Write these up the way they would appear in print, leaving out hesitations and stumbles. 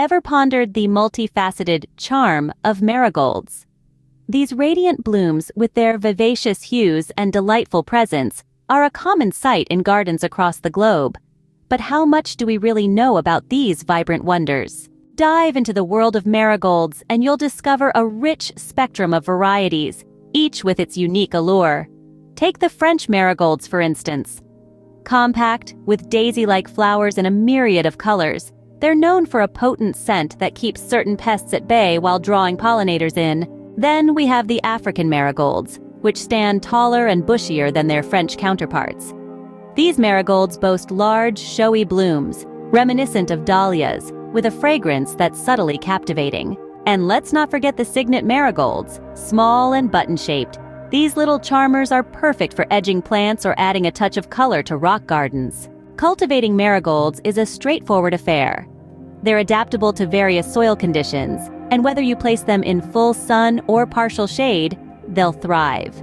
Ever pondered the multifaceted charm of marigolds? These radiant blooms, with their vivacious hues and delightful presence, are a common sight in gardens across the globe. But how much do we really know about these vibrant wonders? Dive into the world of marigolds and you'll discover a rich spectrum of varieties, each with its unique allure. Take the French marigolds, for instance. Compact, with daisy-like flowers in a myriad of colors, they're known for a potent scent that keeps certain pests at bay while drawing pollinators in. Then we have the African marigolds, which stand taller and bushier than their French counterparts. These marigolds boast large, showy blooms, reminiscent of dahlias, with a fragrance that's subtly captivating. And let's not forget the cygnet marigolds, small and button-shaped. These little charmers are perfect for edging plants or adding a touch of color to rock gardens. Cultivating marigolds is a straightforward affair. They're adaptable to various soil conditions, and whether you place them in full sun or partial shade, they'll thrive.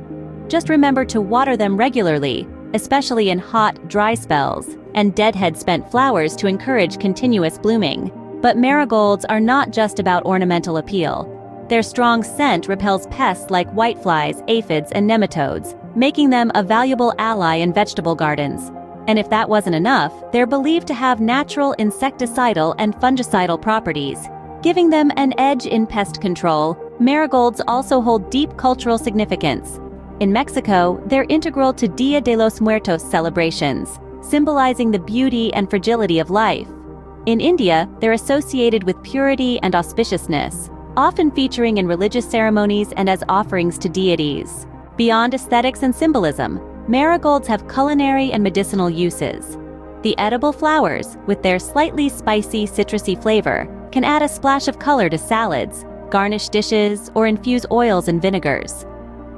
Just remember to water them regularly, especially in hot, dry spells, and deadhead spent flowers to encourage continuous blooming. But marigolds are not just about ornamental appeal. Their strong scent repels pests like whiteflies, aphids, and nematodes, making them a valuable ally in vegetable gardens. And if that wasn't enough, they're believed to have natural insecticidal and fungicidal properties, giving them an edge in pest control. Marigolds also hold deep cultural significance. In Mexico, they're integral to Dia de los Muertos celebrations, symbolizing the beauty and fragility of life. In India, they're associated with purity and auspiciousness, often featuring in religious ceremonies and as offerings to deities. Beyond aesthetics and symbolism, marigolds have culinary and medicinal uses. The edible flowers, with their slightly spicy, citrusy flavor, can add a splash of color to salads, garnish dishes, or infuse oils and vinegars.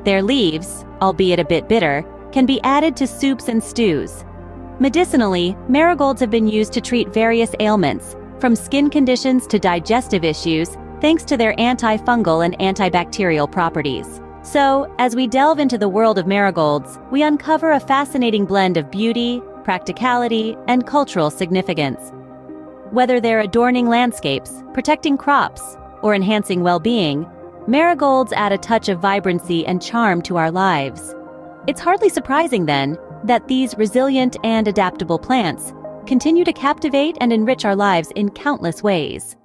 Their leaves, albeit a bit bitter, can be added to soups and stews. Medicinally, marigolds have been used to treat various ailments, from skin conditions to digestive issues, thanks to their antifungal and antibacterial properties. So, as we delve into the world of marigolds, we uncover a fascinating blend of beauty, practicality, and cultural significance. Whether they're adorning landscapes, protecting crops, or enhancing well-being, marigolds add a touch of vibrancy and charm to our lives. It's hardly surprising, then, that these resilient and adaptable plants continue to captivate and enrich our lives in countless ways.